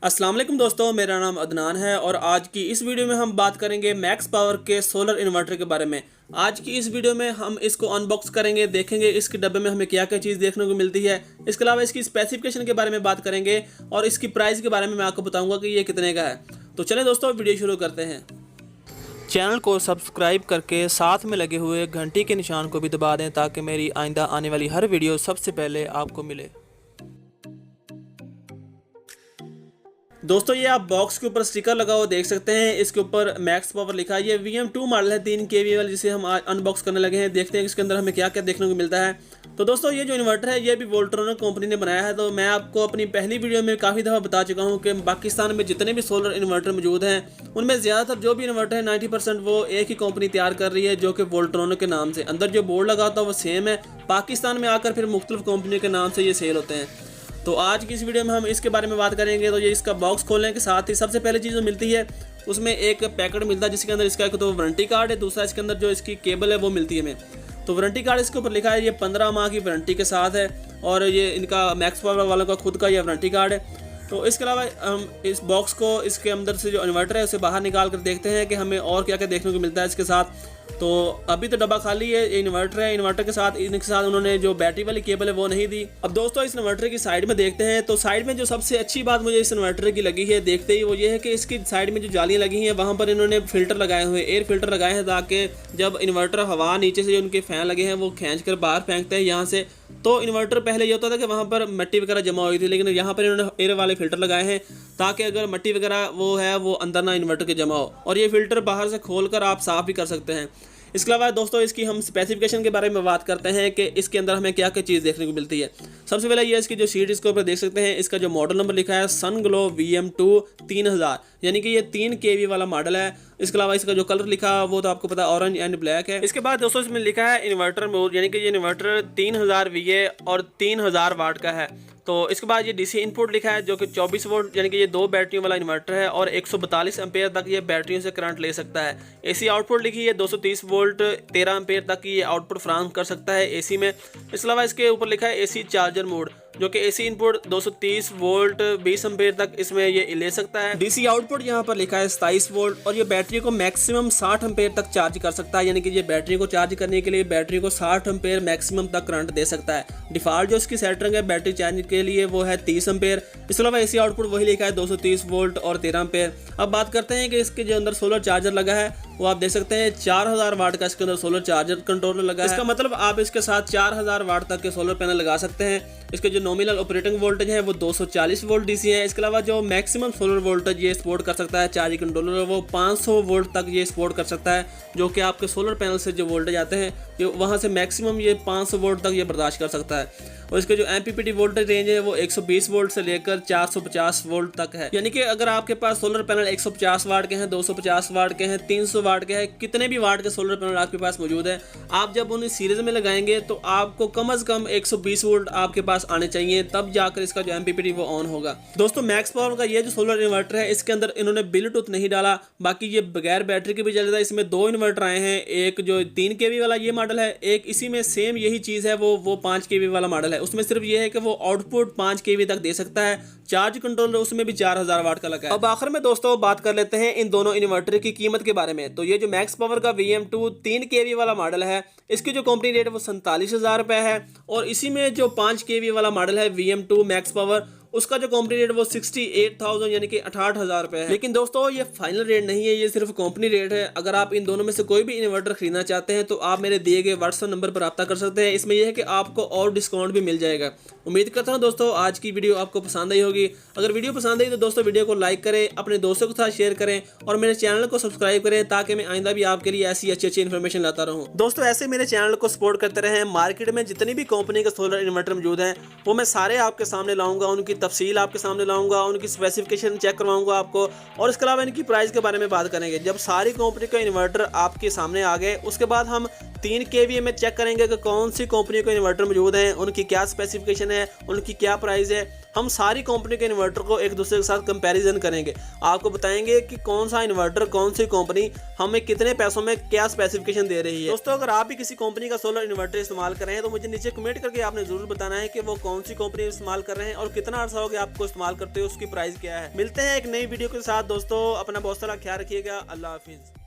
अस्सलाम वालेकुम दोस्तों, मेरा नाम अदनान है और आज की इस वीडियो में हम बात करेंगे मैक्स पावर के सोलर इन्वर्टर के बारे में। आज की इस वीडियो में हम इसको अनबॉक्स करेंगे, देखेंगे इसके डब्बे में हमें क्या क्या चीज़ देखने को मिलती है। इसके अलावा इसकी स्पेसिफिकेशन के बारे में बात करेंगे और इसकी प्राइस के बारे में मैं आपको बताऊँगा कि ये कितने का है। तो चलें दोस्तों, वीडियो शुरू करते हैं। चैनल को सब्सक्राइब करके साथ में लगे हुए घंटी के निशान को भी दबा दें ताकि मेरी आइंदा आने वाली हर वीडियो सबसे पहले आपको मिले। दोस्तों, ये आप बॉक्स के ऊपर स्टिकर लगा हुआ देख सकते हैं। इसके ऊपर मैक्स पावर लिखा है। ये VM2 मॉडल है 3 kV वाला, जिसे हम आज अनबॉक्स करने लगे हैं। देखते हैं इसके अंदर हमें क्या क्या देखने को मिलता है। तो दोस्तों, ये जो इन्वर्टर है ये भी वोल्ट्रॉनिक कंपनी ने बनाया है। तो मैं आपको अपनी पहली वीडियो में काफ़ी दफ़ा बता चुका हूँ कि पाकिस्तान में जितने भी सोलर इन्वर्टर मौजूद हैं उनमें ज़्यादातर जो भी इन्वर्टर है 90% वो एक ही कंपनी तैयार कर रही है, जो कि वोल्ट्रॉनिक के नाम से। अंदर जो बोर्ड लगा होता है वो सेम है। पाकिस्तान में आकर फिर मुख्तलिफ कंपनियों के नाम से ये सेल होते हैं। तो आज की इस वीडियो में हम इसके बारे में बात करेंगे। तो ये इसका बॉक्स खोलने के साथ ही सबसे पहले चीज़ जो मिलती है उसमें एक पैकेट मिलता है, जिसके अंदर इसका एक तो वारंटी कार्ड है, दूसरा इसके अंदर जो इसकी केबल है वो मिलती है हमें। तो वारंटी कार्ड इसके ऊपर लिखा है, ये 15 माह की वारंटी के साथ है और ये इनका मैक्स पावर वालों का खुद का ये वारंटी कार्ड है। तो इसके अलावा हम इस बॉक्स को इसके अंदर से जो इन्वर्टर है उसे बाहर निकाल कर देखते हैं कि हमें और क्या क्या देखने को मिलता है इसके साथ। तो अभी तो डब्बा खाली है, ये इन्वर्टर है। इन्वर्टर के साथ उन्होंने जो बैटरी वाली केबल है वो नहीं दी। अब दोस्तों, इस इन्वर्टर की साइड में देखते हैं। तो साइड में जो सबसे अच्छी बात मुझे इस इन्वर्टर की लगी है देखते ही, वो ये है कि इसकी साइड में जो जालियाँ लगी हैं वहाँ पर इन्होंने फिल्टर लगाए हुए, एयर फिल्टर लगाए हैं, ताकि जब इन्वर्टर हवा नीचे से जो उनके फ़ैन लगे हैं वो खींच कर बाहर फेंकते हैं यहाँ से। तो इन्वर्टर पहले ये होता था कि वहाँ पर मिट्टी वगैरह जमा हुई थी, लेकिन यहाँ पर इन्होंने एयर वाले फिल्टर लगाए हैं ताकि अगर मिट्टी वगैरह वो है वो अंदर ना इन्वर्टर के जमा हो, और ये फिल्टर बाहर से खोल कर आप साफ़ भी कर सकते हैं। इसके अलावा दोस्तों, इसकी हम स्पेसिफिकेशन के बारे में बात करते हैं कि इसके अंदर हमें क्या क्या चीज़ देखने को मिलती है। सबसे पहले ये इसकी जो शीट इसके ऊपर देख सकते हैं, इसका जो मॉडल नंबर लिखा है सनग्लो VM2 3000, यानी कि ये 3 kV वाला मॉडल है। इसके अलावा इसका जो कलर लिखा है वो तो आपको पता है, ऑरेंज एंड ब्लैक है। इसके बाद दोस्तों इसमें लिखा है इन्वर्टर मोड, यानी कि ये इन्वर्टर 3000 VA और 3000 वाट का है। तो इसके बाद ये DC इनपुट लिखा है जो कि 24 वोल्ट, यानी कि ये 2 बैटरियों वाला इन्वर्टर है और 142 एम्पेयर तक ये बैटरियों से करंट ले सकता है। AC आउटपुट लिखी है 230 वोल्ट 13 एम्पेयर तक ये आउटपुट फ्राहम कर सकता है AC में। इसके अलावा इसके ऊपर लिखा है AC चार्जर मोड, जो कि AC इनपुट 230 वोल्ट 20 एम्पेयर तक इसमें ये ले सकता है। DC आउटपुट यहाँ पर लिखा है 27 वोल्ट और ये बैटरी को मैक्सिमम 60 एम्पेयर तक चार्ज कर सकता है, यानी कि ये बैटरी को चार्ज करने के लिए बैटरी को 60 एम्पेयर मैक्सिमम तक करंट दे सकता है। डिफॉल्ट जो इसकी सेटिंग है बैटरी चार्ज के लिए वो है 30 एम्पेयर। इसके अलावा AC आउटपुट वही लिखा है 230 वोल्ट और 13 एम्पेयर। अब बात करते हैं कि इसके जो अंदर सोलर चार्जर लगा है वो आप देख सकते हैं 4000 वाट का इसके अंदर सोलर चार्जर कंट्रोलर लगा है। इसका मतलब आप इसके साथ 4000 वाट तक के सोलर पैनल लगा सकते हैं। इसके जो नॉमिनल ऑपरेटिंग वोल्टेज है वो 240 वोल्ट DC है। इसके अलावा जो मैक्सिमम सोलर वोल्टेज ये सपोर्ट कर सकता है चार्जिंग कंट्रोलर, वो 500 वोल्ट तक ये सपोर्ट कर सकता है, जो कि आपके सोलर पैनल से जो वोल्टेज आते हैं ये वहाँ से मैक्सिमम ये 500 वोल्ट तक ये बर्दाश्त कर सकता है। और इसके जो MPPT वोल्टेज रेंज है वो 120 वोल्ट से लेकर 450 वोल्ट तक है, यानी कि अगर आपके पास सोलर पैनल 150 वाट के हैं, 250 वाट के हैं, 300 वाट के हैं, कितने भी वाट के सोलर पैनल आपके पास मौजूद है, आप जब उन्हें सीरीज में लगाएंगे तो आपको कम से कम 120 वोल्ट आपके पास आने चाहिए, तब जाकर इसका जो MPPT वो ऑन होगा। दोस्तों, मैक्स पावर का ये जो सोलर इन्वर्टर है इसके अंदर इन्होंने ब्लूटूथ नहीं डाला, बाकी ये बगैर बैटरी के भी चलता है। इसमें 2 इन्वर्टर आए हैं, एक जो 3 kV वाला ये मॉडल है, एक इसी में सेम यही चीज़ है वो 5 kV वाला मॉडल है। उसमें सिर्फ ये है कि वो आउटपुट 5 kV तक दे सकता है। चार्ज कंट्रोलर उसमें भी 4000 वाट का लगा है। अब आखिर में दोस्तों बात कर लेते हैं इन दोनों इन्वर्टर की कीमत के बारे में। तो ये जो मैक्स पावर का VM2 3 kV वाला मॉडल है इसकी जो कंपनी रेट है वो 47,000 रुपये है, और इसी में जो 5 kV वाला मॉडल है VM2 मैक्स पावर उसका जो कंपनी रेट वो 68,000 यानी कि 68,000 रुपये है। लेकिन दोस्तों, ये फाइनल रेट नहीं है, ये सिर्फ कंपनी रेट है। अगर आप इन दोनों में से कोई भी इन्वर्टर खरीदना चाहते हैं तो आप मेरे दिए गए WhatsApp नंबर पर रब्ता कर सकते हैं। इसमें यह है कि आपको और डिस्काउंट भी मिल जाएगा। उम्मीद करता हूँ दोस्तों आज की वीडियो आपको पसंद आई होगी। अगर वीडियो पसंद आई तो दोस्तों वीडियो को लाइक करें, अपने दोस्तों के साथ शेयर करें और मेरे चैनल को सब्सक्राइब करें, ताकि मैं आइंदा भी आपके लिए ऐसी अच्छी इन्फॉर्मेशन लाता रहूँ। दोस्तों, ऐसे मेरे चैनल को सपोर्ट करते रहें। मार्केट में जितनी भी कंपनी के सोलर इन्वर्टर मौजूद हैं वो मैं सारे आपके सामने लाऊंगा, उनकी तफसील आपके सामने लाऊंगा, उनकी स्पेसिफिकेशन चेक करवाऊंगा आपको, और इसके अलावा इनकी प्राइस के बारे में बात करेंगे। जब सारी कंपनी का इन्वर्टर आपके सामने आ गए उसके बाद हम 3 kV में चेक करेंगे कि कौन सी कंपनी के इन्वर्टर मौजूद हैं, उनकी क्या स्पेसिफिकेशन है, उनकी क्या प्राइस है। हम सारी कंपनी के इन्वर्टर को एक दूसरे के साथ कंपैरिजन करेंगे। आपको बताएंगे कि कौन सा इन्वर्टर कौन सी कंपनी हमें कितने पैसों में क्या स्पेसिफिकेशन दे रही है। दोस्तों अगर आप भी किसी कंपनी का सोलर इन्वर्टर इस्तेमाल कर रहे हैं तो मुझे नीचे कमेंट करके आपने जरूर बताना है कि वो कौन सी कंपनी इस्तेमाल कर रहे हैं और कितना अर्सा हो गया आपको इस्तेमाल करते हो, उसकी प्राइस क्या है। मिलते हैं एक नई वीडियो के साथ दोस्तों, अपना बहुत सारा ख्याल रखिएगा। अल्लाह हाफिज।